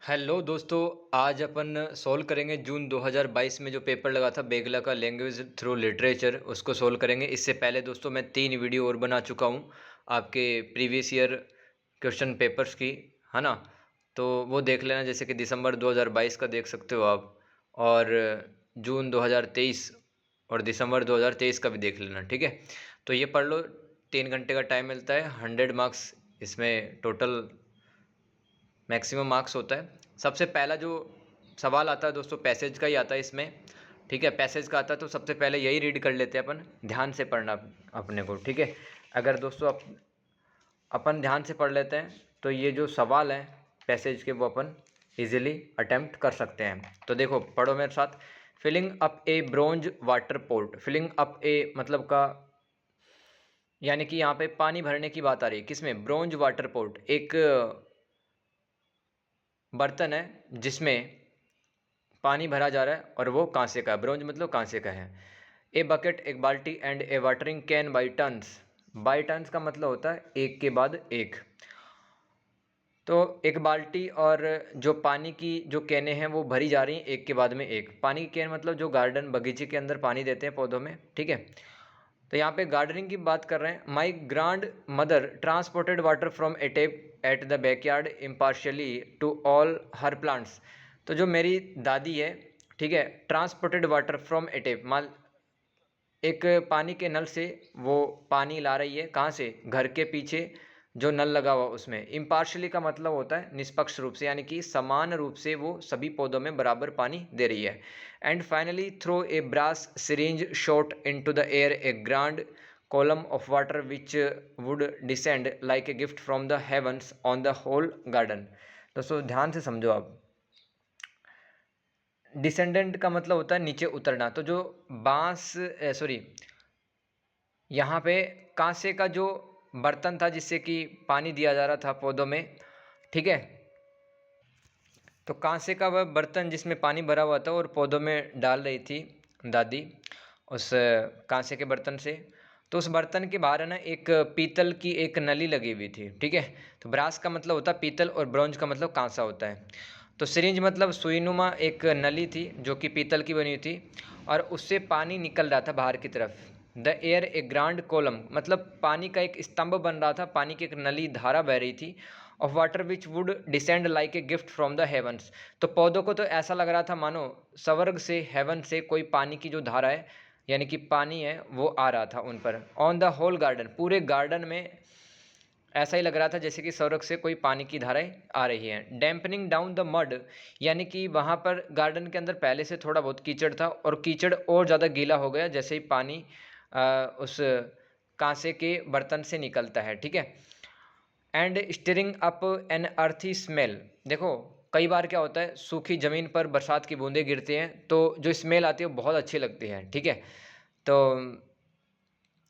Hello दोस्तों। आज अपन solve करेंगे जून 2022 में जो पेपर लगा था बेगला का लैंग्वेज थ्रू लिटरेचर, उसको सॉल्व करेंगे। इससे पहले दोस्तों मैं 3 वीडियो और बना चुका हूँ आपके प्रीवियस ईयर क्वेश्चन पेपर्स की, है ना। तो वो देख लेना, जैसे कि दिसंबर 2022 का देख सकते हो आप, और जून 2023 और दिसंबर 2023 का भी देख लेना, ठीक है। तो ये पढ़ लो, 3 घंटे का टाइम मिलता है, 100 मार्क्स इसमें टोटल मैक्सिमम मार्क्स होता है। सबसे पहला जो सवाल आता है दोस्तों पैसेज का ही आता है इसमें, ठीक है। पैसेज का आता है तो सबसे पहले यही रीड कर लेते हैं अपन, ध्यान से पढ़ना अपने को, ठीक है। अगर दोस्तों अपन ध्यान से पढ़ लेते हैं तो ये जो सवाल है पैसेज के वो अपन इजीली अटेम्प्ट कर सकते हैं। तो देखो, पढ़ो मेरे साथ। Filling up a bronze water pot. Filling up a मतलब का, यानी कि यहाँ पे पानी भरने की बात आ रही है। किसमें? ब्रोंज वाटर पोर्ट, एक बर्तन है जिसमें पानी भरा जा रहा है और वो कांसे का है। ब्रोंज मतलब कांसे का है। ए बकेट, एक बाल्टी, and a watering can by turns. By turns का मतलब होता है एक के बाद एक। तो एक बाल्टी और जो पानी की जो कैनें हैं वो भरी जा रही हैं एक के बाद में एक। पानी की कैन मतलब जो गार्डन बगीचे के अंदर पानी देते हैं पौधों में, ठीक है। तो यहाँ पे गार्डनिंग की बात कर रहे हैं। My grandmother transported water from a tap at the backyard impartially to all her plants. तो जो मेरी दादी है, ठीक है, transported water from a tap, मान एक पानी के नल से वो पानी ला रही है। कहाँ से? घर के पीछे जो नल लगा हुआ उसमें। इम्पार्शली का मतलब होता है निष्पक्ष रूप से, यानी कि समान रूप से वो सभी पौधों में बराबर पानी दे रही है। And finally throw a brass syringe shot into the air a grand column of water which would descend like a gift from the heavens on the whole garden। दोस्तों ध्यान से समझो आप। डिसेंडेंट का मतलब होता है नीचे उतरना। तो जो बांस, सॉरी, यहाँ पे कांसे का जो बर्तन था जिससे कि पानी दिया जा रहा था पौधों में, ठीक है। तो कांसे का वह बर्तन जिसमें पानी भरा हुआ था और पौधों में डाल रही थी दादी उस कांसे के बर्तन से। तो उस बर्तन के बाहर है ना एक पीतल की एक नली लगी हुई थी, ठीक है। तो ब्रास का मतलब होता है पीतल और ब्रॉन्ज का मतलब कांसा होता है। तो सिरिंज मतलब सुईनुमा एक नली थी जो कि पीतल की बनी हुई थी और उससे पानी निकल रहा था बाहर की तरफ। The air a grand column मतलब पानी का एक स्तंभ बन रहा था, पानी की एक नली धारा बह रही थी। Of water which would descend like a gift from the heavens. तो पौधों को तो ऐसा लग रहा था मानो स्वर्ग से, हेवन से कोई पानी की जो धारा है, यानी कि पानी है, वो आ रहा था उन पर। ऑन द होल गार्डन, पूरे गार्डन में ऐसा ही लग रहा था जैसे कि स्वर्ग से कोई पानी की धाराएं आ रही हैं। डैम्पनिंग डाउन द मड, यानी कि वहाँ पर गार्डन के अंदर पहले से थोड़ा बहुत कीचड़ था और कीचड़ और ज़्यादा गीला हो गया जैसे ही पानी उस कांसे के बर्तन से निकलता है, ठीक है। एंड स्टिरिंग अप एन अर्थी स्मेल। देखो कई बार क्या होता है, सूखी ज़मीन पर बरसात की बूंदें गिरती हैं तो जो स्मेल आती है वो बहुत अच्छी लगती है, ठीक है। तो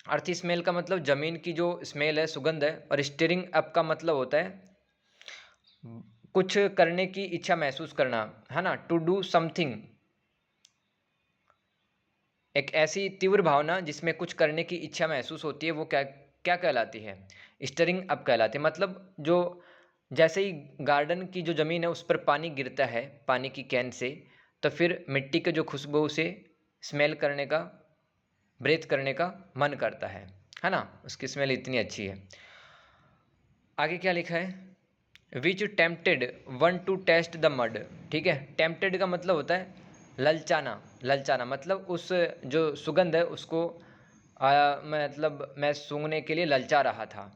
अर्थी स्मेल का मतलब ज़मीन की जो स्मेल है, सुगंध है। और स्टिरिंग अप का मतलब होता है कुछ करने की इच्छा महसूस करना, है ना, टू डू समथिंग। एक ऐसी तीव्र भावना जिसमें कुछ करने की इच्छा महसूस होती है, वो क्या क्या कहलाती है? स्टिरिंग अप कहलाती है। मतलब जो जैसे ही गार्डन की जो ज़मीन है उस पर पानी गिरता है पानी की कैन से, तो फिर मिट्टी के जो खुशबू से स्मेल करने का, ब्रेथ करने का मन करता है ना। उसकी स्मेल इतनी अच्छी है। आगे क्या लिखा है? Which tempted one to taste the mud, ठीक है। टेम्पटेड का मतलब होता है ललचाना। ललचाना मतलब उस जो सुगंध है उसको मतलब मैं सूंघने के लिए ललचा रहा था।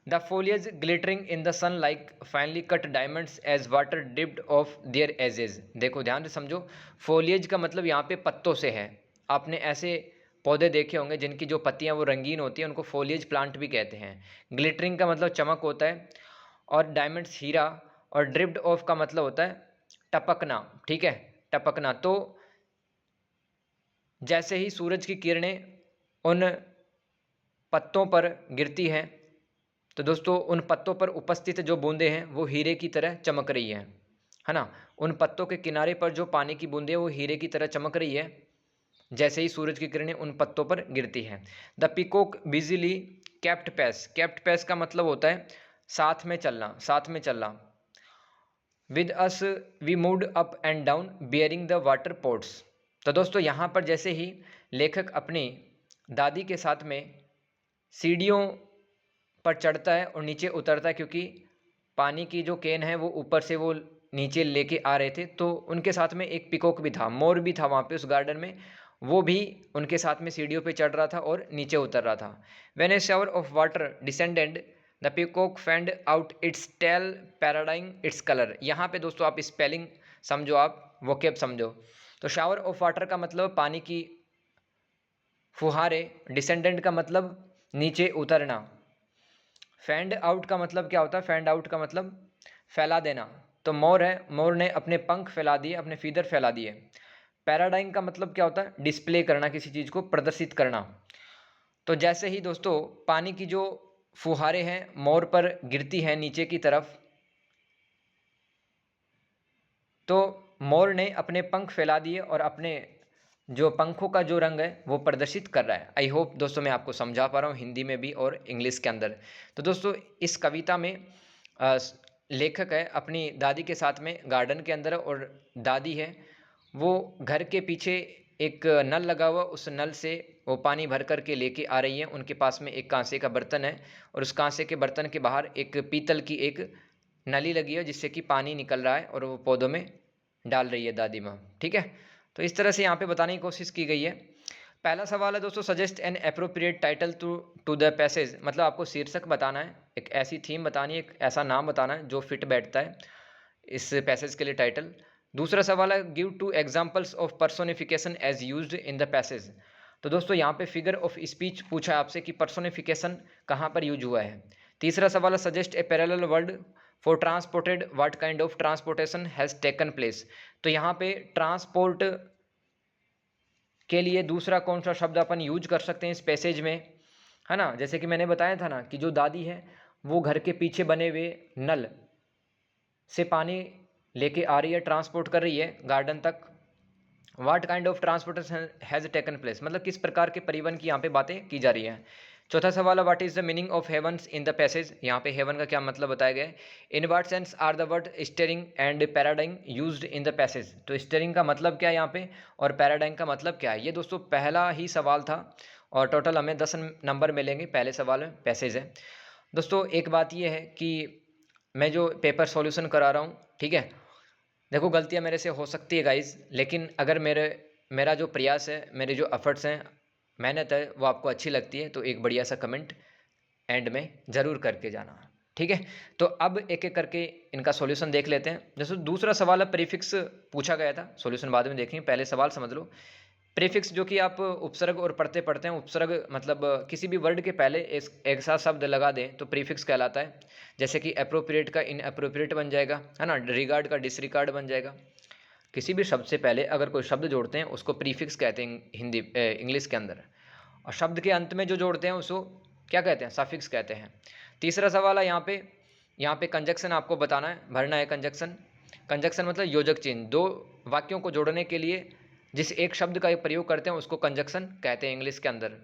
The foliage glittering in the sun like finely cut diamonds as water dipped off their edges। देखो ध्यान से समझो, foliage का मतलब यहाँ पे पत्तों से है। आपने ऐसे पौधे देखे होंगे जिनकी जो पत्तियाँ वो रंगीन होती हैं, उनको foliage प्लांट भी कहते हैं। ग्लिटरिंग का मतलब चमक होता है, और डायमंड्स हीरा, और ड्रिप्ड ऑफ का मतलब होता है टपकना, ठीक है, टपकना। तो जैसे ही सूरज की किरणें उन पत्तों पर गिरती हैं तो दोस्तों उन पत्तों पर उपस्थित जो बूंदें हैं वो हीरे की तरह चमक रही हैं, है ना। उन पत्तों के किनारे पर जो पानी की बूंदें वो हीरे की तरह चमक रही है जैसे ही सूरज की किरणें उन पत्तों पर गिरती हैं। The peacock busily kept pace. Kept pace का मतलब होता है साथ में चलना, साथ में चलना। With us we moved up and down bearing the water pots. तो दोस्तों यहाँ पर जैसे ही लेखक अपनी दादी के साथ में सीढ़ियों पर चढ़ता है और नीचे उतरता है, क्योंकि पानी की जो केन है वो ऊपर से वो नीचे लेके आ रहे थे, तो उनके साथ में एक पिकॉक भी था, मोर भी था वहाँ पे उस गार्डन में, वो भी उनके साथ में सीढ़ियों पे चढ़ रहा था और नीचे उतर रहा था। When a shower of water descended the peacock fanned out its tail parading its colour. यहाँ पे दोस्तों आप स्पेलिंग समझो, आप वोकेब समझो। तो शावर ऑफ वाटर का मतलब पानी की फुहारे, डिसेंडेंट का मतलब नीचे उतरना, फैंड आउट का मतलब क्या होता है, फैंड आउट का मतलब फैला देना। तो मोर है, मोर ने अपने पंख फैला दिए, अपने फीदर फैला दिए। पैराडाइम का मतलब क्या होता है, डिस्प्ले करना, किसी चीज़ को प्रदर्शित करना। तो जैसे ही दोस्तों पानी की जो फुहारे हैं मोर पर गिरती हैं नीचे की तरफ, तो मोर ने अपने पंख फैला दिए और अपने जो पंखों का जो रंग है वो प्रदर्शित कर रहा है। आई होप दोस्तों मैं आपको समझा पा रहा हूँ हिंदी में भी और इंग्लिश के अंदर। तो दोस्तों इस कविता में लेखक है अपनी दादी के साथ में गार्डन के अंदर, और दादी है वो घर के पीछे एक नल लगा हुआ, उस नल से वो पानी भर कर के लेके आ रही है। उनके पास में एक कांसे का बर्तन है और उस कांसे के बर्तन के बाहर एक पीतल की एक नली लगी है जिससे कि पानी निकल रहा है और वो पौधों में डाल रही है दादी माँ। ठीक है, तो इस तरह से यहाँ पे बताने की कोशिश की गई है। पहला सवाल है दोस्तों, suggest an appropriate title to the passage. मतलब आपको शीर्षक बताना है, एक ऐसी थीम बतानी है, एक ऐसा नाम बताना है जो फिट बैठता है इस पैसेज के लिए टाइटल। दूसरा सवाल है, give two examples of personification as used in the passage. तो दोस्तों यहाँ पे फिगर ऑफ स्पीच पूछा है आपसे कि पर्सोनिफिकेशन कहाँ पर यूज हुआ है। तीसरा सवाल है, suggest A parallel word for transported, what kind of transportation has taken place. तो यहाँ पे ट्रांसपोर्ट के लिए दूसरा कौन सा शब्द अपन यूज कर सकते हैं इस पैसेज में, है ना। जैसे कि मैंने बताया था ना कि जो दादी है वो घर के पीछे बने हुए नल से पानी लेके आ रही है, ट्रांसपोर्ट कर रही है गार्डन तक। What kind of transportation has taken place, मतलब किस प्रकार के परिवहन की यहाँ पे बातें की जा रही हैं। चौथा सवाल है, what is the meaning of heavens in the passage. यहाँ पे हेवन का क्या मतलब बताया गया है। In what sense are the word steering and paradigm used in the passage. तो स्टीयरिंग का मतलब क्या है यहाँ पे और पैराडाइम का मतलब क्या है। ये दोस्तों पहला ही सवाल था और टोटल हमें 10 नंबर मिलेंगे पहले सवाल में, पैसेज है। दोस्तों एक बात ये है कि मैं जो पेपर सॉल्यूशन करा रहा हूँ, ठीक है, देखो गलतियाँ मेरे से हो सकती है गाइज, लेकिन अगर मेरा जो प्रयास है, मेरे जो एफर्ट्स हैं, मेहनत है, वो आपको अच्छी लगती है तो एक बढ़िया सा कमेंट एंड में ज़रूर करके जाना। ठीक है, तो अब एक एक करके इनका सॉल्यूशन देख लेते हैं। जैसे दूसरा सवाल है, प्रीफिक्स पूछा गया था, सॉल्यूशन बाद में देखेंगे, पहले सवाल समझ लो। प्रीफिक्स जो कि आप उपसर्ग और पढ़ते पढ़ते हैं, उपसर्ग मतलब किसी भी वर्ड के पहले एक साथ शब्द लगा दें तो प्रीफिक्स कहलाता है। जैसे कि अप्रोप्रिएट का इनअप्रोप्रिएट बन जाएगा, है ना, रिगार्ड का डिसरिगार्ड बन जाएगा। किसी भी शब्द से पहले अगर कोई शब्द जोड़ते हैं उसको प्रीफिक्स कहते हैं हिंदी इंग्लिश के अंदर, और शब्द के अंत में जो जोड़ते हैं उसको क्या कहते हैं, सफिक्स कहते हैं। तीसरा सवाल है यहाँ पे कंजक्शन आपको बताना है, भरना है कंजक्शन। कंजक्शन मतलब योजक चिन्ह, दो वाक्यों को जोड़ने के लिए जिस एक शब्द का प्रयोग करते हैं उसको कंजक्शन कहते हैं इंग्लिश के अंदर।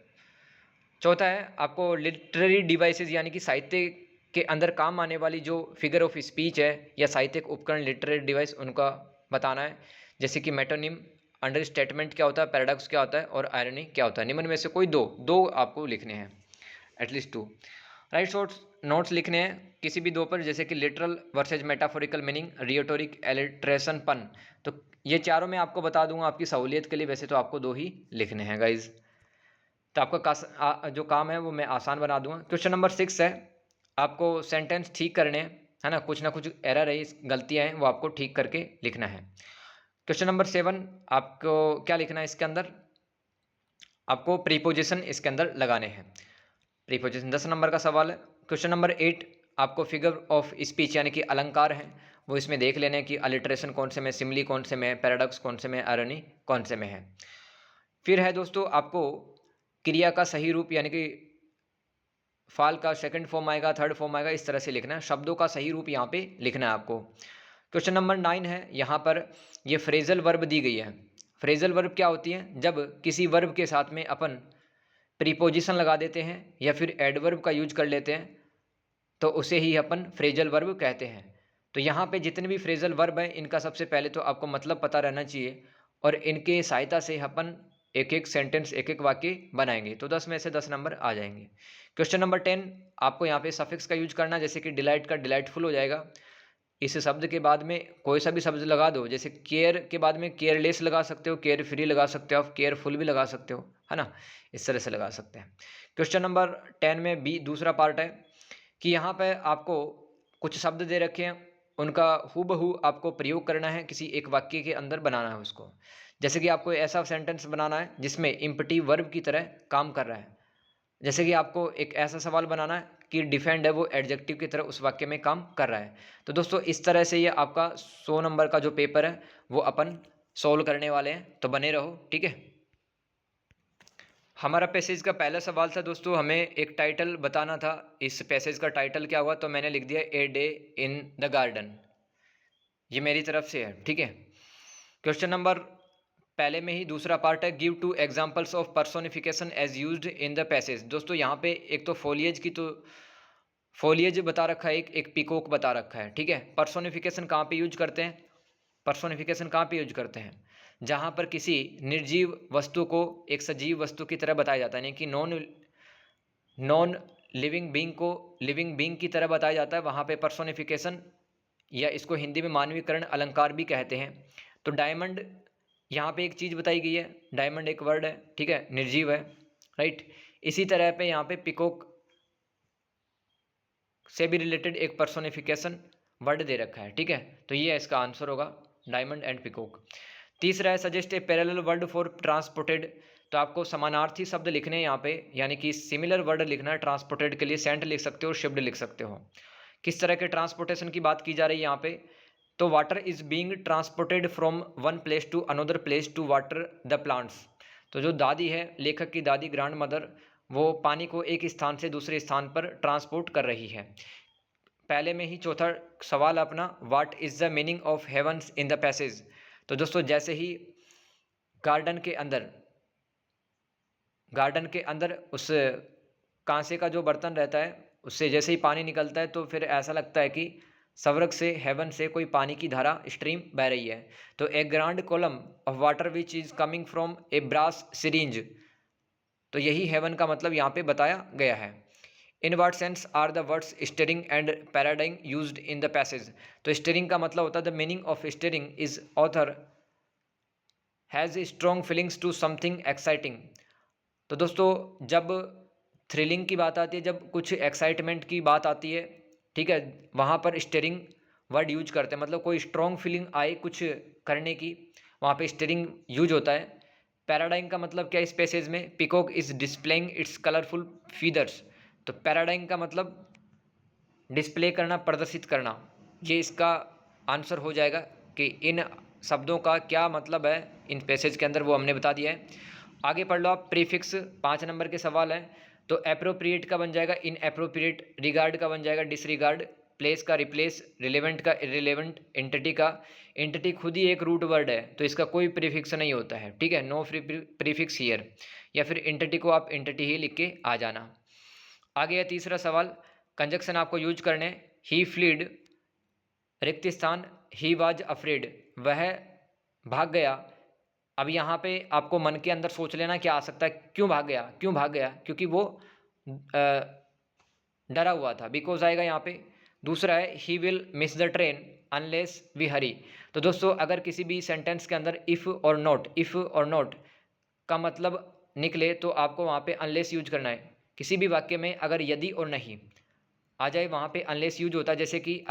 चौथा है आपको लिटरेरी डिवाइसेस यानी कि साहित्य के अंदर काम आने वाली जो फिगर ऑफ स्पीच है या साहित्यिक उपकरण, लिटरेरी डिवाइस, उनका बताना है। जैसे कि मेटोनिम, अंडर स्टेटमेंट क्या होता है, पैराडॉक्स क्या होता है और आयरनी क्या होता है। निम्न में से कोई दो आपको लिखने हैं, एटलीस्ट 2 राइट शॉर्ट नोट्स लिखने हैं किसी भी 2 पर, जैसे कि literal versus metaphorical meaning, rhetoric, alliteration, pun. तो ये चारों मैं आपको बता दूंगा आपकी सहूलियत के लिए, वैसे तो आपको 2 ही लिखने हैं गाइज। तो आपका जो काम है वो मैं आसान बना दूंगा। क्वेश्चन नंबर 6 है, आपको सेंटेंस ठीक करने हैं, है ना, कुछ ना कुछ एरर है, गलतियां हैं, वो आपको ठीक करके लिखना है। क्वेश्चन नंबर 7 आपको क्या लिखना है, इसके अंदर आपको प्रीपोजिशन इसके अंदर लगाने हैं। प्रीपोजिशन 10 नंबर का सवाल है। क्वेश्चन नंबर 8 आपको फिगर ऑफ स्पीच यानी कि अलंकार हैं वो इसमें देख लेने कि अलिट्रेशन कौन से में, सिमली कौन से में, पैराडॉक्स कौन से में, आयरनी कौन से में है। फिर है दोस्तों आपको क्रिया का सही रूप यानी कि फाल का सेकंड फॉर्म आएगा, थर्ड फॉर्म आएगा, इस तरह से लिखना है। शब्दों का सही रूप यहाँ पे लिखना है आपको। क्वेश्चन नंबर 9 है, यहाँ पर ये फ्रेजल वर्ब दी गई है। फ्रेजल वर्ब क्या होती है, जब किसी वर्ब के साथ में अपन प्रीपोजिशन लगा देते हैं या फिर एडवर्ब का यूज कर लेते हैं तो उसे ही अपन फ्रेजल वर्ब कहते हैं। तो यहाँ पे जितने भी फ्रेजल वर्ब हैं इनका सबसे पहले तो आपको मतलब पता रहना चाहिए और इनके सहायता से अपन एक एक सेंटेंस एक एक वाक्य बनाएंगे, तो 10 में से 10 नंबर आ जाएंगे। क्वेश्चन नंबर 10, आपको यहाँ पे सफिक्स का यूज करना, जैसे कि डिलाइट का डिलाइटफुल हो जाएगा। इस शब्द के बाद में कोई सा भी शब्द लगा दो, जैसे केयर के बाद में केयरलेस लगा सकते हो, केयर फ्री लगा सकते हो, आप केयरफुल भी लगा सकते हो, है ना, इस तरह से लगा सकते हैं। क्वेश्चन नंबर 10 में बी दूसरा पार्ट है कि यहाँ पे आपको कुछ शब्द दे रखे हैं, उनका हूबहू आपको प्रयोग करना है, किसी एक वाक्य के अंदर बनाना है उसको। जैसे कि आपको ऐसा सेंटेंस बनाना है जिसमें इम्पटी वर्ब की तरह काम कर रहा है। जैसे कि आपको एक ऐसा सवाल बनाना है कि डिफेंड है वो एडजेक्टिव की तरह उस वाक्य में काम कर रहा है। तो दोस्तों इस तरह से ये आपका 100 नंबर का जो पेपर है वो अपन सोल्व करने वाले हैं, तो बने रहो, ठीक है। हमारा पैसेज का पहला सवाल था दोस्तों, हमें एक टाइटल बताना था। इस पैसेज का टाइटल क्या हुआ, तो मैंने लिख दिया a day in the garden, ये मेरी तरफ से है, ठीक है। क्वेश्चन नंबर पहले में ही दूसरा पार्ट है, give two examples of personification as used in the passage. दोस्तों यहाँ पे एक तो फोलिएज की, तो फोलिएज बता रखा है, एक पिकॉक बता रखा है, ठीक है। पर्सोनिफिकेशन कहाँ पे यूज करते हैं, पर्सोनिफिकेशन कहाँ पे यूज करते हैं, जहाँ पर किसी निर्जीव वस्तु को एक सजीव वस्तु की तरह बताया जाता है, यानी कि नॉन लिविंग बीइंग को लिविंग बीइंग की तरह बताया जाता है, वहाँ पे पर्सोनिफिकेशन, या इसको हिंदी में मानवीकरण अलंकार भी कहते हैं। तो डायमंड यहाँ पे एक चीज़ बताई गई है, डायमंड एक वर्ड है, ठीक है, निर्जीव है, राइट। इसी तरह पे यहाँ पे पिकॉक से भी रिलेटेड एक पर्सोनिफिकेशन वर्ड दे रखा है, ठीक है। तो ये इसका आंसर होगा, डायमंड एंड पिकॉक। तीसरा है, suggest A parallel word for transported. तो आपको समानार्थी शब्द लिखने हैं यहाँ पे, यानी कि सिमिलर वर्ड लिखना है ट्रांसपोर्टेड के लिए। सेंट लिख सकते हो, शिप्ड लिख सकते हो। किस तरह के ट्रांसपोर्टेशन की बात की जा रही है यहाँ पे, तो water is being transported from one place to another place to water the plants. तो जो दादी है, लेखक की दादी, ग्रैंड मदर, वो पानी को एक स्थान से दूसरे स्थान पर ट्रांसपोर्ट कर रही है। पहले में ही चौथा सवाल अपना, what is the meaning of heavens in the passage. तो दोस्तों जैसे ही गार्डन के अंदर उस कांसे का जो बर्तन रहता है उससे जैसे ही पानी निकलता है, तो फिर ऐसा लगता है कि स्वर्ग से, हेवन से कोई पानी की धारा स्ट्रीम बह रही है। तो a grand column of water which is coming from a brass syringe. तो यही हेवन का मतलब यहाँ पे बताया गया है। In what sense are the words steering and paradigm used in the passage. तो स्टीयरिंग का मतलब होता है, the meaning of steering is author has strong feelings to something exciting. तो दोस्तों जब थ्रिलिंग की बात आती है, जब कुछ एक्साइटमेंट की बात आती है, ठीक है, वहाँ पर स्टीयरिंग वर्ड यूज करते हैं, मतलब कोई स्ट्रॉन्ग फीलिंग आए कुछ करने की, वहाँ पे स्टीयरिंग यूज होता है। पैराडाइम का मतलब क्या है इस पैसेज में, peacock is displaying it's colourful feathers. तो पैराडाइम का मतलब डिस्प्ले करना, प्रदर्शित करना, ये इसका आंसर हो जाएगा कि इन शब्दों का क्या मतलब है इन पैसेज के अंदर, वो हमने बता दिया है। आगे पढ़ लो आप, प्रीफिक्स 5 नंबर के सवाल है। तो अप्रोप्रिएट का बन जाएगा इन अप्रोप्रिएट, रिगार्ड का बन जाएगा डिसरिगार्ड, प्लेस का रिप्लेस, रिलेवेंट का इरिलेवेंट, एंटिटी का, एंटिटी खुद ही एक रूट वर्ड है तो इसका कोई प्रीफिक्स नहीं होता है, ठीक है, नो प्रीफिक्स हियर, या फिर एंटिटी को आप एंटिटी ही लिख के आ जाना। आगे है तीसरा सवाल, कंजक्शन आपको यूज करने, ही फ्लीड, रिक्त स्थान, ही वाज अफ्रेड, वह भाग गया। अब यहाँ पे आपको मन के अंदर सोच लेना क्या आ सकता है, क्यों भाग गया, क्यों भाग गया, क्योंकि वो डरा हुआ था, बिकॉज आएगा यहाँ पे। दूसरा है, he will miss the train unless we hurry. तो दोस्तों अगर किसी भी सेंटेंस के अंदर इफ़ और नॉट का मतलब निकले तो आपको वहाँ पे अनलेस यूज करना है। किसी भी वाक्य में अगर यदि और नहीं आ जाए वहाँ पे अनलेस यूज होता है। जैसे कि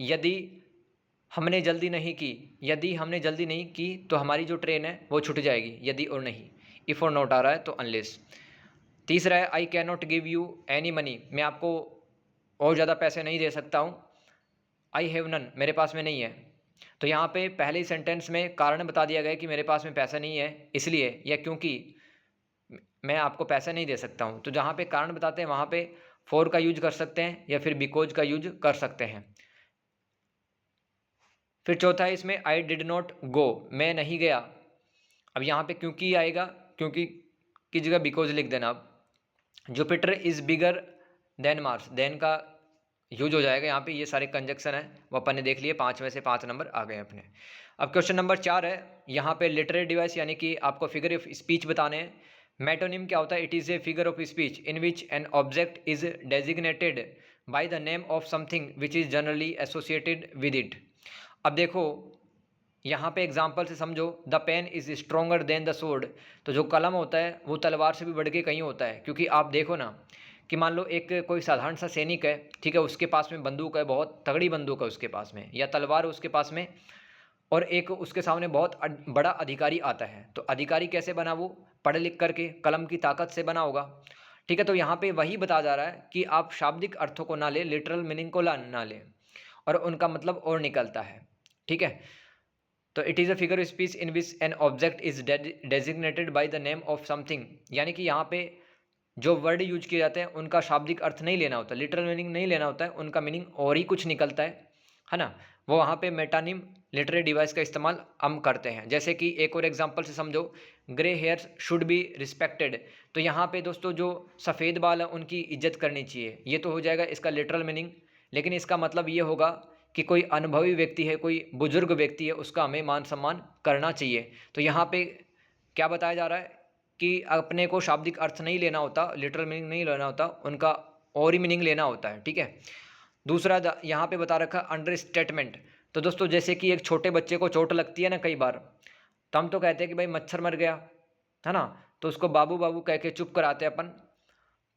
यदि हमने जल्दी नहीं की तो हमारी जो ट्रेन है वो छूट जाएगी, यदि और नहीं, इफ़ और नॉट आ रहा है तो अनलेस। तीसरा है, I can not give you any money, मैं आपको और ज़्यादा पैसे नहीं दे सकता हूँ। आई हैव नन, मेरे पास में नहीं है। तो यहाँ पे पहले ही सेंटेंस में कारण बता दिया गया कि मेरे पास में पैसा नहीं है इसलिए, या क्योंकि मैं आपको पैसा नहीं दे सकता हूँ। तो जहाँ पे कारण बताते हैं वहाँ पे फॉर का यूज कर सकते हैं या फिर बिकॉज का यूज कर सकते हैं। फिर चौथा है इसमें, आई डिड नॉट गो, मैं नहीं गया। अब यहाँ पे क्योंकि आएगा, क्योंकि की जगह बिकॉज लिख देना। अब Jupiter is bigger than Mars, then का यूज हो जाएगा। यहाँ पे ये सारे कंजक्शन है वो अपन ने देख लिए, 5 में से 5 नंबर आ गए अपने। अब क्वेश्चन नंबर 4 है, यहाँ पे लिटरेरी डिवाइस यानी कि आपको फिगर ऑफ स्पीच बताने हैं। मेटोनिम क्या होता है? It is a figure of speech in which an object is designated by the name of something which is generally associated with it. अब देखो यहाँ पे एग्जाम्पल से समझो, the pen is stronger than the sword. तो जो कलम होता है वो तलवार से भी बढ़ के कहीं होता है, क्योंकि आप देखो ना कि मान लो एक कोई साधारण सा सैनिक है, ठीक है, उसके पास में बंदूक है, बहुत तगड़ी बंदूक है उसके पास में, या तलवार है उसके पास में, और एक उसके सामने बहुत बड़ा अधिकारी आता है, तो अधिकारी कैसे बना? वो पढ़ लिख करके कलम की ताकत से बना होगा, ठीक है। तो यहाँ पे वही बताया जा रहा है कि आप शाब्दिक अर्थों को ना ले, लिटरल मीनिंग को ना ले, और उनका मतलब और निकलता है, ठीक है। तो it is a figure of speech in which an object is designated by the name of something, यानी कि यहाँ पे जो वर्ड यूज किए जाते हैं उनका शाब्दिक अर्थ नहीं लेना होता, लिटरल मीनिंग नहीं लेना होता है, उनका मीनिंग और ही कुछ निकलता है ना। वो वहाँ पे मेटानिम लिटरेरी डिवाइस का इस्तेमाल हम करते हैं। जैसे कि एक और एग्जांपल से समझो, grey hairs should be respected. तो यहाँ पे दोस्तों जो सफ़ेद बाल है उनकी इज्जत करनी चाहिए, ये तो हो जाएगा इसका लिटरल मीनिंग। लेकिन इसका मतलब ये होगा कि कोई अनुभवी व्यक्ति है, कोई बुजुर्ग व्यक्ति है, उसका हमें मान सम्मान करना चाहिए। तो यहाँ पे क्या बताया जा रहा है कि अपने को शाब्दिक अर्थ नहीं लेना होता, लिटरल मीनिंग नहीं लेना होता, उनका और ही मीनिंग लेना होता है, ठीक है। दूसरा यहाँ पे बता रखा अंडर स्टेटमेंट। तो दोस्तों जैसे कि एक छोटे बच्चे को चोट लगती है ना कई बार, तो हम तो कहते हैं कि भाई मच्छर मर गया, है ना, तो उसको बाबू बाबू कह के चुप कराते हैं अपन।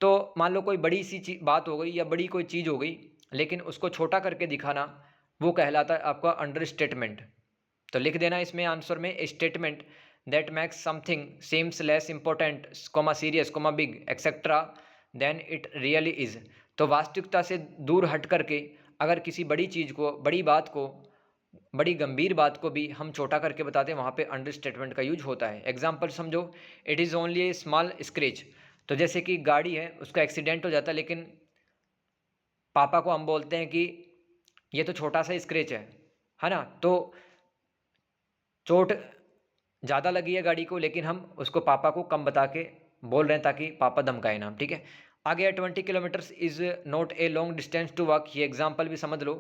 तो मान लो कोई बड़ी सी बात हो गई या बड़ी कोई चीज़ हो गई, लेकिन उसको छोटा करके दिखाना वो कहलाता है आपका अंडर स्टेटमेंट। तो लिख देना इसमें आंसर में, statement that makes something seems less important, comma serious, comma big etcetera than it really is. तो वास्तविकता से दूर हट करके अगर किसी बड़ी चीज़ को, बड़ी बात को, बड़ी गंभीर बात को भी हम छोटा करके बताते हैं, वहाँ पे अंडर स्टेटमेंट का यूज होता है। एग्जाम्पल समझो, it is only A small scratch. तो जैसे कि गाड़ी है, उसका एक्सीडेंट हो जाता है, लेकिन पापा को हम बोलते हैं कि ये तो छोटा सा स्क्रैच है ना। तो चोट ज़्यादा लगी है गाड़ी को, लेकिन हम उसको पापा को कम बता के बोल रहे हैं ताकि पापा धमकाए ना, ठीक है। आगे 20 kilometres is not a long distance to walk. ये एग्जाम्पल भी समझ लो।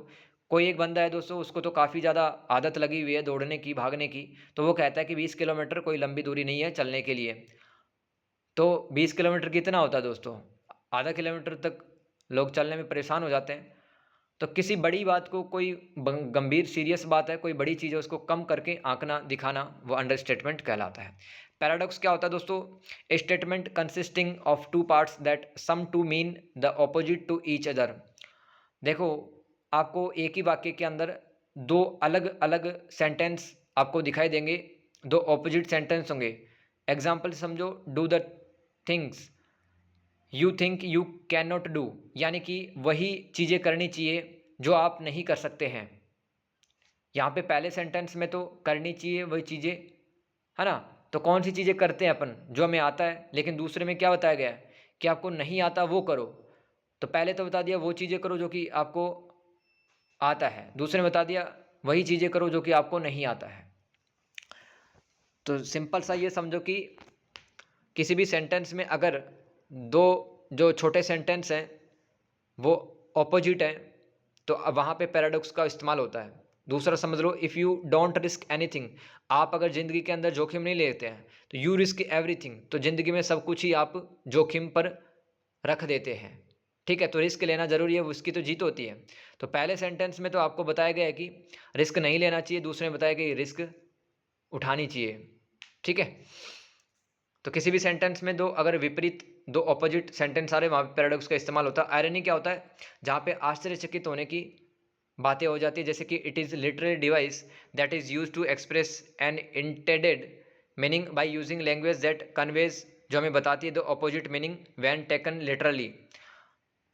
कोई एक बंदा है दोस्तों, उसको तो काफ़ी ज़्यादा आदत लगी हुई है दौड़ने की, भागने की, तो वो कहता है कि 20 किलोमीटर कोई लंबी दूरी नहीं है चलने के लिए। तो 20 किलोमीटर कितना होता है दोस्तों? आधा किलोमीटर तक लोग चलने में परेशान हो जाते हैं। तो किसी बड़ी बात को, कोई गंभीर सीरियस बात है, कोई बड़ी चीज़ है, उसको कम करके आंकना, दिखाना, वो अंडरस्टेटमेंट कहलाता है। पैराडॉक्स क्या होता है दोस्तों? A statement consisting of two parts that seem to mean the opposite to each other. देखो, आपको एक ही वाक्य के अंदर दो अलग अलग सेंटेंस आपको दिखाई देंगे, दो ऑपोजिट सेंटेंस होंगे। एग्जाम्पल समझो, do the things you think you can not do, यानी कि वही चीज़ें करनी चाहिए जो आप नहीं कर सकते हैं। यहाँ पे पहले सेंटेंस में तो करनी चाहिए वही चीज़ें, है ना। तो कौन सी चीज़ें करते हैं अपन, जो हमें आता है, लेकिन दूसरे में क्या बताया गया है कि आपको नहीं आता वो करो। तो पहले तो बता दिया वो चीज़ें करो जो कि आपको आता है, दूसरे में बता दिया वही चीज़ें करो जो कि आपको नहीं आता है। तो सिंपल सा ये समझो कि किसी भी सेंटेंस में अगर दो जो छोटे सेंटेंस हैं वो ऑपोजिट है, तो अब वहाँ पे पैराडॉक्स का इस्तेमाल होता है। दूसरा समझ लो, if you don't risk anything, आप अगर ज़िंदगी के अंदर जोखिम नहीं लेते हैं, तो यू रिस्क एवरीथिंग, तो ज़िंदगी में सब कुछ ही आप जोखिम पर रख देते हैं, ठीक है। तो रिस्क लेना ज़रूरी है, उसकी तो जीत होती है। तो पहले सेंटेंस में तो आपको बताया गया है कि रिस्क नहीं लेना चाहिए, दूसरे में बताया गया रिस्क उठानी चाहिए, ठीक है। तो किसी भी सेंटेंस में दो अगर विपरीत, दो ऑपोजिट सेंटेंस आ रहे, वहाँ पे पैराडॉक्स का इस्तेमाल होता है। आयरनी क्या होता है? जहाँ पे आश्चर्यचकित होने की बातें हो जाती है, जैसे कि it is literary device that is use to express an intended meaning by using language that conveys, जो हमें बताती है the opposite meaning when taken literally.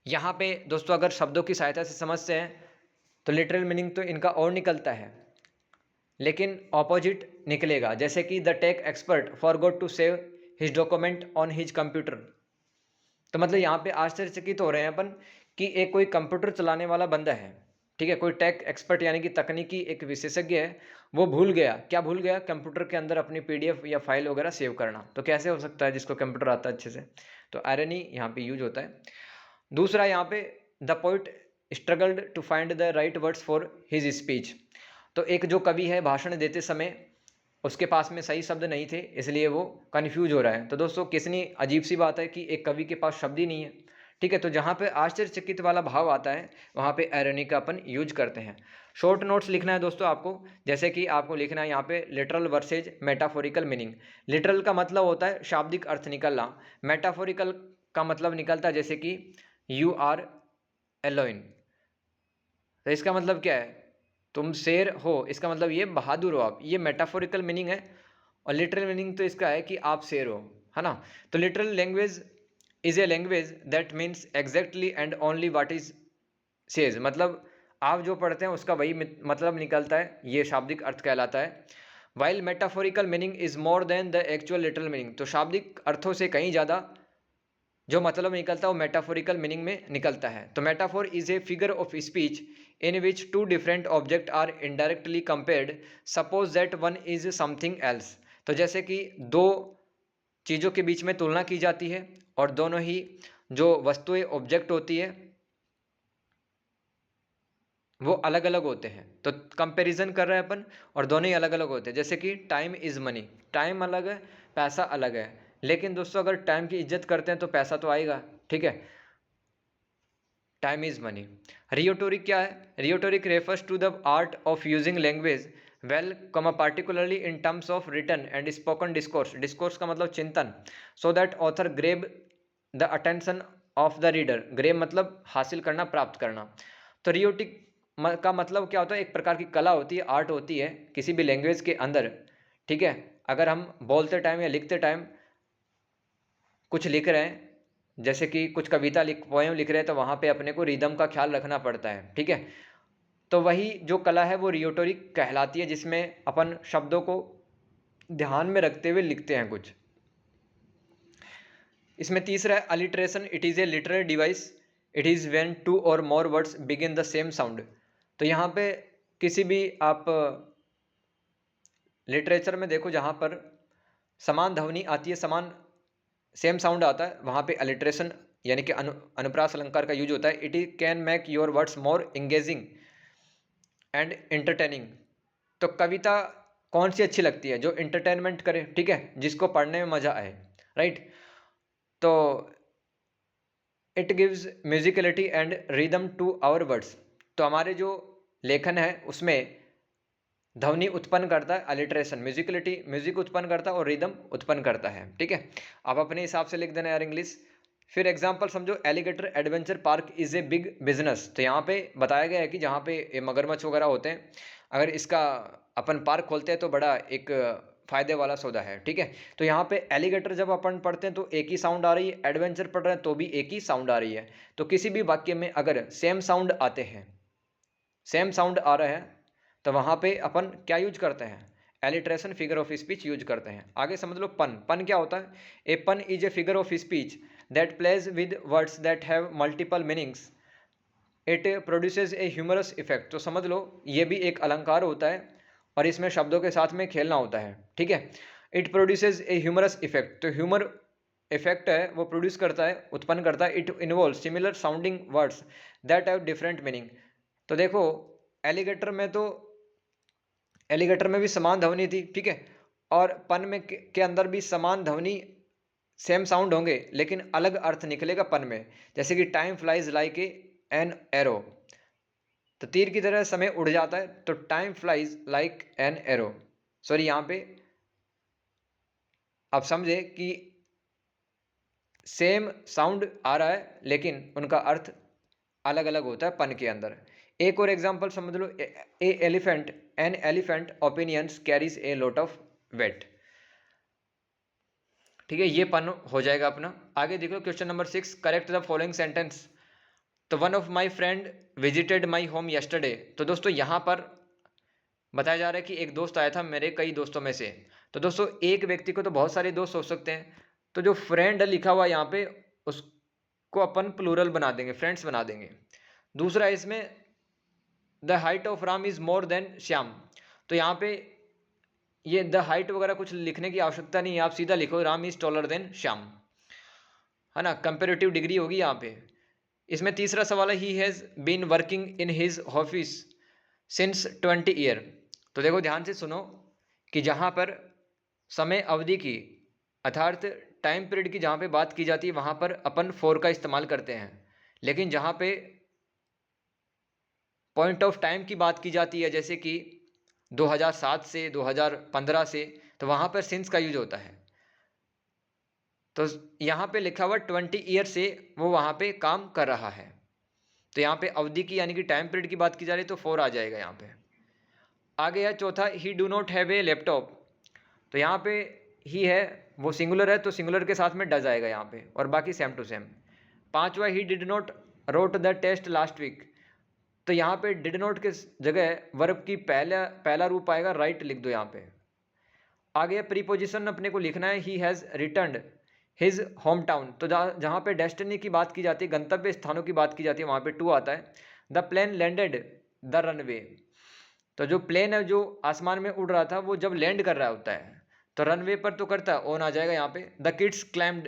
यहाँ पे दोस्तों अगर शब्दों की सहायता से समझते हैं तो लिटरल मीनिंग तो इनका और निकलता है, लेकिन ऑपोजिट निकलेगा। जैसे कि the tech expert forgot to save his document on his computer. तो मतलब यहाँ पे आश्चर्यचकित हो रहे हैं अपन कि एक कोई कंप्यूटर चलाने वाला बंदा है, ठीक है, कोई टेक एक्सपर्ट यानी कि तकनीकी एक विशेषज्ञ है, वो भूल गया, क्या भूल गया? कंप्यूटर के अंदर अपनी पीडीएफ या फाइल वगैरह सेव करना। तो कैसे हो सकता है जिसको कंप्यूटर आता है अच्छे से? तो आयरनी यहाँ पे यूज होता है। दूसरा यहाँ पे the poet struggled to find the right words for his speech. तो एक जो कवि है भाषण देते समय उसके पास में सही शब्द नहीं थे, इसलिए वो कन्फ्यूज हो रहा है। तो दोस्तों कितनी अजीब सी बात है कि एक कवि के पास शब्द ही नहीं है। ठीक है, तो जहाँ पे आश्चर्यचकित वाला भाव आता है वहाँ पे आयरनी का अपन यूज करते हैं। शॉर्ट नोट्स लिखना है दोस्तों आपको, जैसे कि आपको लिखना है यहाँ पे literal versus metaphorical meaning. Literal का मतलब होता है शाब्दिक अर्थ निकलना, मेटाफोरिकल का मतलब निकलता है जैसे कि यू आर एलोइन। तो इसका मतलब क्या है, तुम शेर हो, इसका मतलब ये बहादुर हो आप, ये मेटाफोरिकल मीनिंग है। और लिटरल मीनिंग तो इसका है कि आप शेर हो, है ना। तो literal language is a language that means exactly and only what is says, मतलब आप जो पढ़ते हैं उसका वही मतलब निकलता है, ये शाब्दिक अर्थ कहलाता है। While metaphorical meaning is more than the actual literal meaning, तो शाब्दिक अर्थों से कहीं ज़्यादा जो मतलब निकलता है वो मेटाफोरिकल मीनिंग में निकलता है। तो metaphor is a figure of speech in which two different object are indirectly compared, suppose that one is something else. तो जैसे कि दो चीज़ों के बीच में तुलना की जाती है और दोनों ही जो वस्तुएं ऑब्जेक्ट होती है वो अलग अलग होते हैं। तो कंपैरिजन कर रहे हैं अपन और दोनों ही अलग अलग होते हैं। जैसे कि टाइम इज़ मनी, टाइम अलग है, पैसा अलग है, लेकिन दोस्तों अगर टाइम की इज्जत करते हैं तो पैसा तो आएगा। ठीक है, टाइम इज़ मनी। रियोटोरिक क्या है, rhetoric refers to the art of using language well comma particularly in terms of written and spoken discourse, discourse का मतलब चिंतन, so that author grab the attention of the reader, grab मतलब हासिल करना, प्राप्त करना। तो रियोटिक का मतलब क्या होता है, एक प्रकार की कला होती है, आर्ट होती है किसी भी लैंग्वेज के अंदर। ठीक है, अगर हम बोलते टाइम या लिखते टाइम कुछ लिख रहे हैं, जैसे कि कुछ कविता पोएम लिख रहे हैं, तो वहाँ पे अपने को रिदम का ख्याल रखना पड़ता है। ठीक है, तो वही जो कला है वो रियोटोरिक कहलाती है, जिसमें अपन शब्दों को ध्यान में रखते हुए लिखते हैं कुछ। इसमें तीसरा है alliteration, it is a literary device, it is when two or more words begin the same sound. तो यहाँ पे किसी भी आप लिटरेचर में देखो जहाँ पर समान ध्वनि आती है, समान सेम साउंड आता है, वहाँ पे अलिट्रेशन यानी कि अनुप्रास अलंकार का यूज होता है। It is can make your words more engaging and entertaining. तो कविता कौन सी अच्छी लगती है, जो एंटरटेनमेंट करे, ठीक है, जिसको पढ़ने में मजा आए, राइट। तो it gives musicality and rhythm to our words. तो हमारे जो लेखन है उसमें ध्वनि उत्पन्न करता है, अलिट्रेशन म्यूजिकलिटी, म्यूजिक उत्पन्न करता है और रिदम उत्पन्न करता है। ठीक है, आप अपने हिसाब से लिख देना यार इंग्लिश। फिर एग्जांपल समझो, alligator adventure park is a big business. तो यहाँ पे बताया गया है कि जहाँ पे मगरमच्छ वगैरह होते हैं, अगर इसका अपन पार्क खोलते हैं तो बड़ा एक फायदे वाला सौदा है। ठीक है, तो यहाँ पे एलिगेटर जब अपन पढ़ते हैं तो एक ही साउंड आ रही है, एडवेंचर पढ़ रहे हैं तो भी एक ही साउंड आ रही है। तो किसी भी वाक्य में अगर सेम साउंड आते हैं, सेम साउंड आ रहे हैं, तो वहाँ पे अपन क्या यूज करते हैं, alliteration figure of speech use करते हैं। आगे समझ लो पन, पन क्या होता है, a pun is a figure of speech that plays with words that have multiple meanings, it produces a humorous effect. तो समझ लो ये भी एक अलंकार होता है और इसमें शब्दों के साथ में खेलना होता है। ठीक है, it produces a humorous effect, तो ह्यूमर इफेक्ट है वो प्रोड्यूस करता है, उत्पन्न करता है। It involve similar sounding words that have different meaning. तो देखो एलिगेटर में तो एलिगेटर में भी समान ध्वनि थी, ठीक है, और पन में के अंदर भी समान ध्वनि, सेम साउंड होंगे लेकिन अलग अर्थ निकलेगा पन में। जैसे कि time flies like an arrow, तो तीर की तरह समय उड़ जाता है, तो time flies like an arrow. Sorry, यहाँ पे आप समझे कि सेम साउंड आ रहा है लेकिन उनका अर्थ अलग अलग होता है पन के अंदर। एक और एग्जांपल समझ लो, a elephant, an elephant opinions carries a lot of weight. ठीक है, ये पन हो जाएगा अपना। आगे देखो question number 6, correct the following sentence. तो one of my friend visited my home yesterday. तो दोस्तों यहाँ पर बताया जा रहा है कि एक दोस्त आया था मेरे कई दोस्तों में से। तो दोस्तों एक व्यक्ति को तो बहुत सारे दोस्त हो सकते हैं, तो जो फ्रेंड लिखा हुआ यहाँ पे उसको अपन प्लूरल बना देंगे, फ्रेंड्स बना देंगे। दूसरा इसमें the height of Ram is more than Shyam. तो यहाँ पे ये द हाइट वगैरह कुछ लिखने की आवश्यकता नहीं है, आप सीधा लिखो Ram is taller than Shyam, है ना, कंपेरेटिव डिग्री होगी यहाँ पे। इसमें तीसरा सवाल है he has been working in his office since 20 year. तो देखो ध्यान से सुनो कि जहाँ पर समय अवधि की अर्थात टाइम पीरियड की जहाँ पे बात की जाती है वहाँ पर अपन फॉर का इस्तेमाल करते हैं, लेकिन जहाँ पे पॉइंट ऑफ टाइम की बात की जाती है जैसे कि 2007 से 2015 से, तो वहाँ पर सिंस का यूज होता है। तो यहाँ पे लिखा हुआ 20 ईयर से वो वहाँ पे काम कर रहा है, तो यहाँ पे अवधि की यानी कि टाइम पीरियड की बात की जा रही है तो 4 आ जाएगा यहाँ पे। आगे है चौथा ही do not have a laptop. तो यहाँ पे ही है वो सिंगुलर है तो सिंगुलर के साथ में डज आएगा यहाँ पे, और बाकी सेम टू सेम। पांचवा he did not wrote the test last week. तो यहाँ पे डिड नॉट के जगह वर्ब की पहला रूप आएगा, राइट लिख दो यहाँ पे। आगे प्रीपोजिशन अपने को लिखना है he has returned his home town. तो जहाँ पे डेस्टिनी की बात की जाती है, गंतव्य स्थानों की बात की जाती है, वहाँ पे टू आता है। The plane landed the runway. तो जो प्लेन है जो आसमान में उड़ रहा था वो जब लैंड कर रहा होता है तो रनवे पर तो करता है, ऑन आ जाएगा यहाँ पे। द किड्स क्लाइम्ड,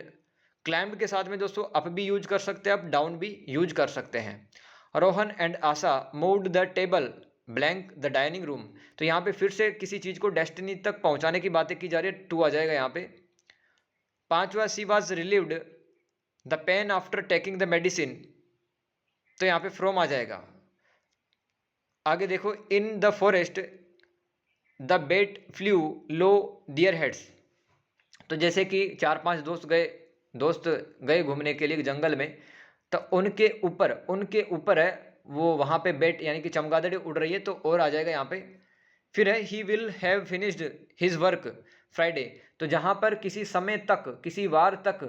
क्लाइम्ड के साथ में दोस्तों अप भी यूज कर सकते हैं, अप डाउन भी यूज कर सकते हैं। Rohan and Asha moved the table blank the dining room. तो यहाँ पे फिर से किसी चीज को डेस्टिनी तक पहुंचाने की बातें की जा रही है, टू आ जाएगा यहाँ पे। पांचवा she was relieved the pain after taking the medicine. तो यहाँ पे फ्रॉम आ जाएगा। आगे देखो in the forest the bat flew low their heads. तो जैसे कि 4-5 दोस्त गए घूमने के लिए जंगल में, तो उनके ऊपर है वो वहाँ पे बेट यानी कि चमगादड़ी उड़ रही है, तो और आ जाएगा यहाँ पे। फिर है he will have finished his work Friday. तो जहाँ पर किसी समय तक किसी वार तक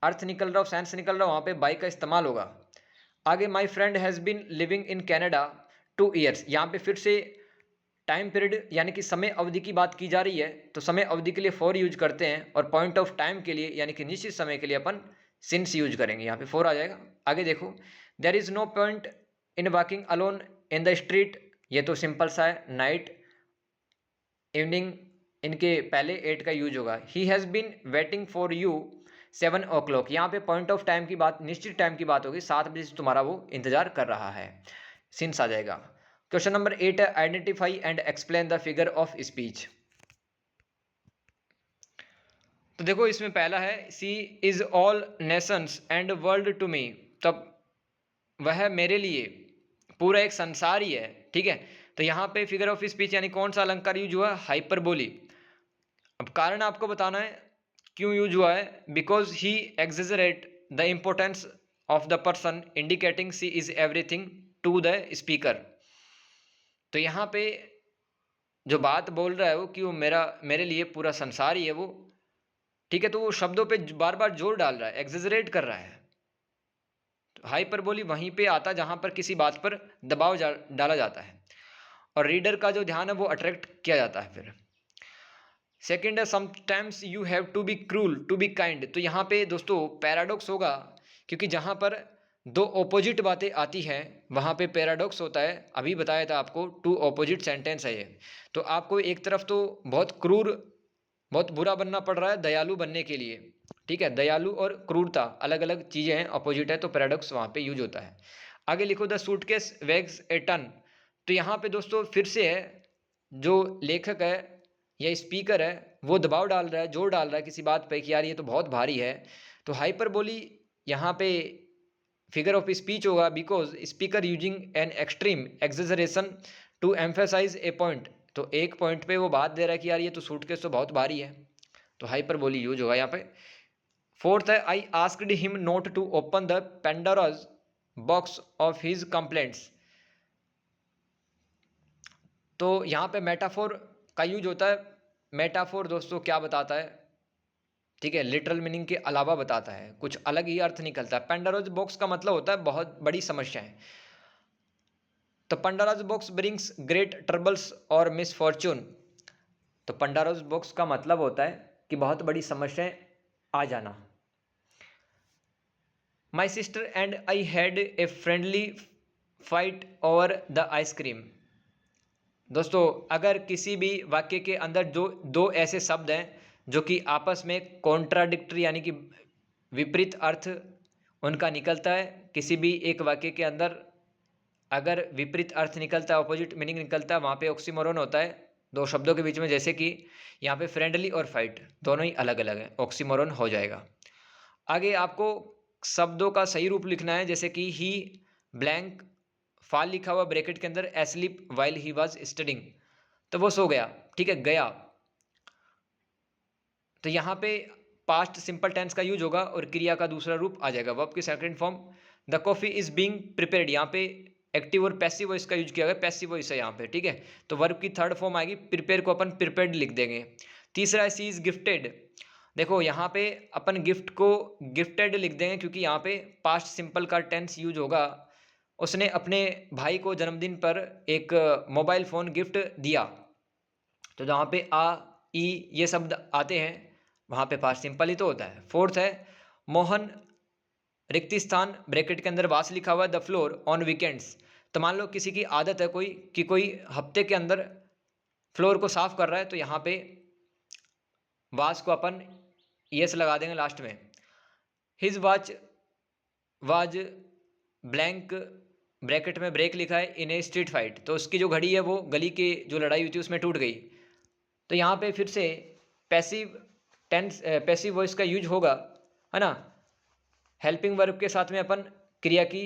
अर्थ निकल रहा हो, सेंस निकल रहा हो, वहाँ पे बाई का इस्तेमाल होगा। आगे my friend has been living in Canada 2 years. यहाँ पे फिर से टाइम पीरियड यानी कि समय अवधि की बात की जा रही है, तो समय अवधि के लिए फॉर यूज करते हैं, और पॉइंट ऑफ टाइम के लिए यानी कि निश्चित समय के लिए अपन सिंस यूज करेंगे, यहाँ पे फॉर आ जाएगा। आगे देखो there is no point in walking alone in the street. ये तो सिंपल सा है, नाइट इवनिंग इनके पहले 8 का यूज होगा। He has been waiting for you 7 o'clock। यहाँ पे पॉइंट ऑफ टाइम की बात, निश्चित टाइम की बात होगी, 7 बजे से तुम्हारा वो इंतजार कर रहा है, सिंस आ जाएगा। क्वेश्चन नंबर 8 है identify and explain the figure of speech. तो देखो इसमें पहला है she is all nations and world to me. तब वह मेरे लिए पूरा एक संसार ही है, ठीक है। तो यहाँ पे फिगर ऑफ स्पीच यानी कौन सा अलंकार यूज हुआ, हाइपरबोली। अब कारण आपको बताना है क्यों यूज हुआ है, because he exaggerate the importance of the person indicating she is everything to the speaker. तो यहाँ पे जो बात बोल रहा है वो कि वो मेरे लिए पूरा संसार ही है वो, ठीक है। तो वो शब्दों पे बार बार जोर डाल रहा है, एग्जेजरेट कर रहा है। तो हाइपरबोली वहीं पे आता है जहां पर किसी बात पर दबाव डाला जाता है और रीडर का जो ध्यान है वो अट्रैक्ट किया जाता है। फिर सेकेंड है sometimes you have to be cruel to be kind. तो यहाँ पे दोस्तों पैराडॉक्स होगा, क्योंकि जहाँ पर दो ऑपोजिट बातें आती हैं वहाँ पे पैराडॉक्स होता है। अभी बताया था आपको, टू ऑपोजिट सेंटेंस है ये। तो आपको एक तरफ तो बहुत क्रूर, बहुत बुरा बनना पड़ रहा है दयालु बनने के लिए, ठीक है। दयालु और क्रूरता अलग अलग चीज़ें हैं, ऑपोजिट है, तो पैराडॉक्स वहाँ पे यूज होता है। आगे लिखो द सूटकेस वेग्स ए टन। तो यहाँ पे दोस्तों फिर से है जो लेखक है या स्पीकर है वो दबाव डाल रहा है, जोर डाल रहा है किसी बात पे कि यार ये तो बहुत भारी है। तो हाइपरबोली यहाँ पे फिगर ऑफ स्पीच होगा, because speaker using an extreme exaggeration to emphasise a point. तो एक पॉइंट पे वो बात दे रहा है कि यार ये तो सूटकेस तो बहुत भारी है, तो हाइपरबोली यूज होगा यहाँ पे। फोर्थ है I asked him not to open the Pandora's box of his complaints. तो यहाँ पे मेटाफोर का यूज होता है। मेटाफोर दोस्तों क्या बताता है, ठीक है, लिटरल मीनिंग के अलावा बताता है, कुछ अलग ही अर्थ निकलता है। पेंडोराज बॉक्स का मतलब होता है बहुत बड़ी समस्या है। तो पंडाराज बॉक्स ब्रिंग्स ग्रेट ट्रबल्स और मिसफॉर्चून। तो पंडाराज बॉक्स का मतलब होता है कि बहुत बड़ी समस्याएं आ जाना। My sister and I had a friendly fight over the ice cream. दोस्तों अगर किसी भी वाक्य के अंदर जो दो ऐसे शब्द हैं जो कि आपस में कॉन्ट्राडिक्टरी यानी कि विपरीत अर्थ उनका निकलता है। किसी भी एक वाक्य के अंदर अगर विपरीत अर्थ निकलता है, ऑपोजिट मीनिंग निकलता है, वहाँ पे ऑक्सीमोरन होता है दो शब्दों के बीच में। जैसे कि यहाँ पे फ्रेंडली और फाइट दोनों ही अलग अलग है, ऑक्सीमोरन हो जाएगा। आगे आपको शब्दों का सही रूप लिखना है, जैसे कि ही ब्लैंक फाल लिखा हुआ ब्रैकेट के अंदर, asleep while he was studying, तो वो सो गया, ठीक है, गया। तो यहाँ पे पास्ट सिंपल टेंस का यूज होगा और क्रिया का दूसरा रूप आ जाएगा, वर्ब की second form. The coffee is being prepared, यहाँ पे एक्टिव और पैसिव वॉइस का यूज किया गया, पैसिव वॉइस है यहाँ पे, ठीक है। तो वर्ब की थर्ड फॉर्म आएगी, प्रिपेयर को अपन प्रिपेयर्ड लिख देंगे। तीसरा है सी इज गिफ्टेड। देखो यहाँ पे अपन गिफ्ट को गिफ्टेड लिख देंगे, क्योंकि यहाँ पे पास्ट सिंपल का टेंस यूज होगा। उसने अपने भाई को जन्मदिन पर एक मोबाइल फ़ोन गिफ्ट दिया। तो जहाँ पे आ ई ये शब्द आते हैं वहाँ पे पास्ट सिंपल ही तो होता है। फोर्थ है मोहन रिक्त स्थान ब्रैकेट के अंदर वास लिखा हुआ है, द फ्लोर ऑन वीकेंड्स। तो मान लो किसी की आदत है कोई हफ्ते के अंदर फ्लोर को साफ कर रहा है, तो यहाँ पे वास को अपन यस लगा देंगे लास्ट में। His watch was blank bracket में ब्रेक लिखा है इन ए स्ट्रीट फाइट, तो उसकी जो घड़ी है वो गली की जो लड़ाई हुई थी उसमें टूट गई। तो यहाँ पे फिर से पैसिव टेंस पैसिव वॉइस का यूज होगा, है ना। हेल्पिंग वर्ब के साथ में अपन क्रिया की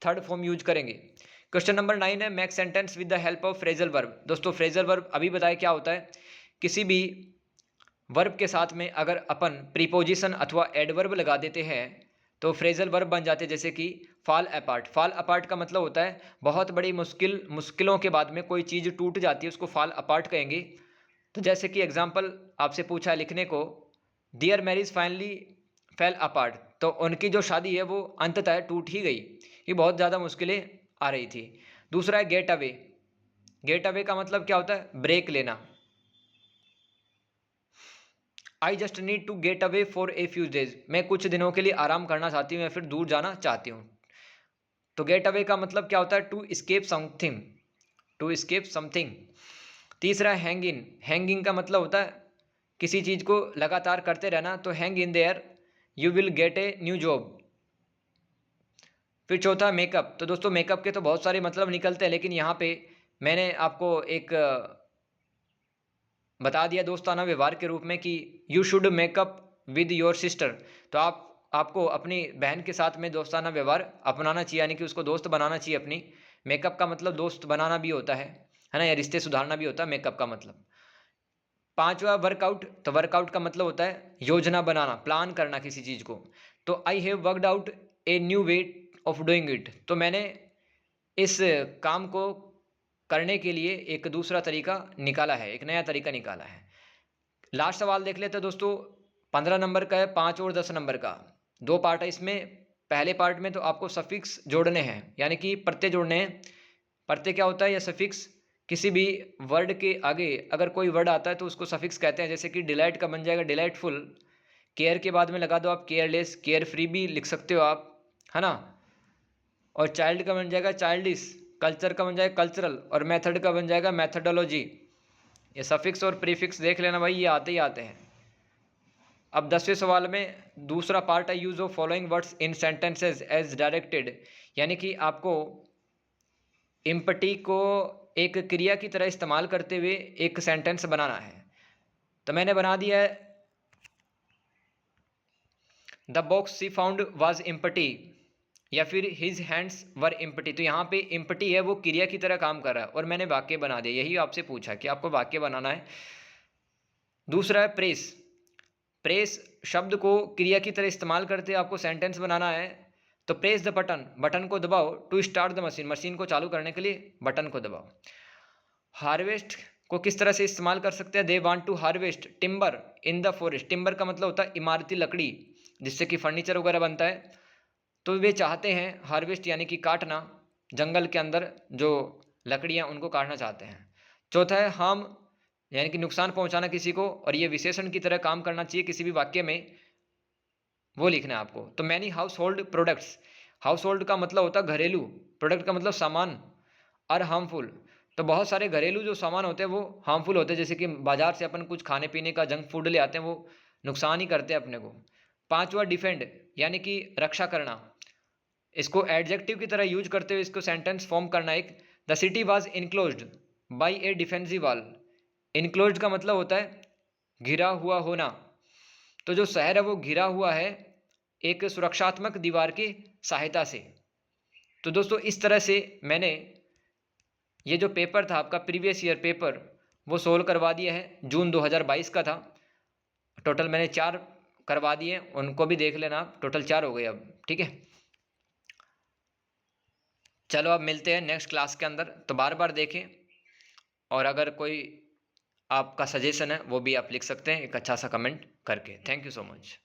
थर्ड फॉर्म यूज करेंगे। क्वेश्चन नंबर 9 है make sentence with the help of phrasal verb. दोस्तों फ्रेजल वर्ब अभी बताया क्या होता है। किसी भी वर्ब के साथ में अगर अपन प्रीपोजिशन अथवा एडवर्ब लगा देते हैं तो फ्रेजल वर्ब बन जाते हैं। जैसे कि फॉल अपार्ट, फॉल अपार्ट का मतलब होता है बहुत बड़ी मुश्किलों के बाद में कोई चीज़ टूट जाती है, उसको फॉल अपार्ट कहेंगे। तो जैसे कि एग्जांपल आपसे पूछा है लिखने को, their marriage finally fell apart, तो उनकी जो शादी है वो अंततः टूट ही गई, ये बहुत ज़्यादा मुश्किलें आ रही थी। दूसरा है गेट अवे। गेट अवे का मतलब क्या होता है, ब्रेक लेना। I just need to get away for a few days, मैं कुछ दिनों के लिए आराम करना चाहती हूँ या फिर दूर जाना चाहती हूँ। तो गेट अवे का मतलब क्या होता है, to escape something, to escape something. तीसरा हैंग इन, हैंगिंग का मतलब होता है किसी चीज़ को लगातार करते रहना, तो hang in their you will get a new job. फिर चौथा मेकअप। तो दोस्तों मेकअप के तो बहुत सारे मतलब निकलते हैं, लेकिन यहाँ पे मैंने आपको एक बता दिया दोस्ताना व्यवहार के रूप में कि you should makeup with your sister. तो आपको अपनी बहन के साथ में दोस्ताना व्यवहार अपनाना चाहिए, यानी कि उसको दोस्त बनाना चाहिए अपनी। मेकअप का मतलब दोस्त बनाना भी होता है ना, या रिश्ते सुधारना भी होता है मेकअप का मतलब। पांचवा वर्कआउट। तो वर्कआउट का मतलब होता है योजना बनाना, प्लान करना किसी चीज़ को। तो I have worked out a new way of doing it, तो मैंने इस काम को करने के लिए एक दूसरा तरीका निकाला है, एक नया तरीका निकाला है। लास्ट सवाल देख लेते हैं दोस्तों, 15 नंबर का है, 5 और 10 नंबर का, दो पार्ट है इसमें। पहले पार्ट में तो आपको सफिक्स जोड़ने हैं, यानी कि प्रत्यय जोड़ने हैं। प्रत्यय क्या होता है, या सफिक्स किसी भी वर्ड के आगे अगर कोई वर्ड आता है तो उसको सफिक्स कहते हैं। जैसे कि डिलाइट का बन जाएगा डिलाइटफुल, केयर के बाद में लगा दो आप केयरलेस, केयर फ्री भी लिख सकते हो आप, है ना। और चाइल्ड का बन जाएगा चाइल्डिश, कल्चर का बन जाएगा कल्चरल, और मेथड का बन जाएगा मेथडोलॉजी। ये सफिक्स और प्रीफिक्स देख लेना भाई, ये आते ही आते हैं। अब 10वें सवाल में दूसरा पार्ट है use of following words in sentences as directed, यानी कि आपको इम्पटी को एक क्रिया की तरह इस्तेमाल करते हुए एक सेंटेंस बनाना है। तो मैंने बना दिया है the box she found was empty, या फिर हिज हैंड्स वर इम्पटी। तो यहाँ पे इम्पटी है वो क्रिया की तरह काम कर रहा है और मैंने वाक्य बना दिया। यही आपसे पूछा कि आपको वाक्य बनाना है। दूसरा है प्रेस। प्रेस शब्द को क्रिया की तरह इस्तेमाल करते आपको सेंटेंस बनाना है। तो प्रेस द बटन, बटन को दबाओ, to start the machine, machine को चालू करने के लिए बटन को दबाओ। हार्वेस्ट को किस तरह से इस्तेमाल कर सकते हैं, they want to harvest timber in the forest. Timber का मतलब होता है इमारती लकड़ी, जिससे कि फर्नीचर वगैरह बनता है। तो वे चाहते हैं हार्वेस्ट यानी कि काटना, जंगल के अंदर जो लकड़ियाँ उनको काटना चाहते हैं। चौथा है हार्म, यानी कि नुकसान पहुंचाना किसी को, और ये विशेषण की तरह काम करना चाहिए किसी भी वाक्य में, वो लिखना है आपको। तो many house hold products, house hold का मतलब होता है घरेलू, प्रोडक्ट का मतलब सामान, और हार्मफुल, तो बहुत सारे घरेलू जो सामान होते हैं वो हार्मफुल होते हैं। जैसे कि बाजार से अपन कुछ खाने पीने का जंक फूड ले आते हैं, वो नुकसान ही करते हैं अपने को। पांचवा डिफेंड यानी कि रक्षा करना, इसको एडजेक्टिव की तरह यूज करते हुए इसको सेंटेंस फॉर्म करना। एक, the city was enclosed by A defensive wall. Enclosed का मतलब होता है घिरा हुआ होना, तो जो शहर है वो घिरा हुआ है एक सुरक्षात्मक दीवार की सहायता से। तो दोस्तों इस तरह से मैंने ये जो पेपर था आपका प्रीवियस ईयर पेपर वो सोल्व करवा दिया है। जून 2022 का था। टोटल मैंने 4 करवा दिए, उनको भी देख लेना आप, टोटल 4 हो गए अब, ठीक है। चलो अब मिलते हैं नेक्स्ट क्लास के अंदर, तो बार बार देखें, और अगर कोई आपका सजेशन है वो भी आप लिख सकते हैं एक अच्छा सा कमेंट करके। Thank you so much.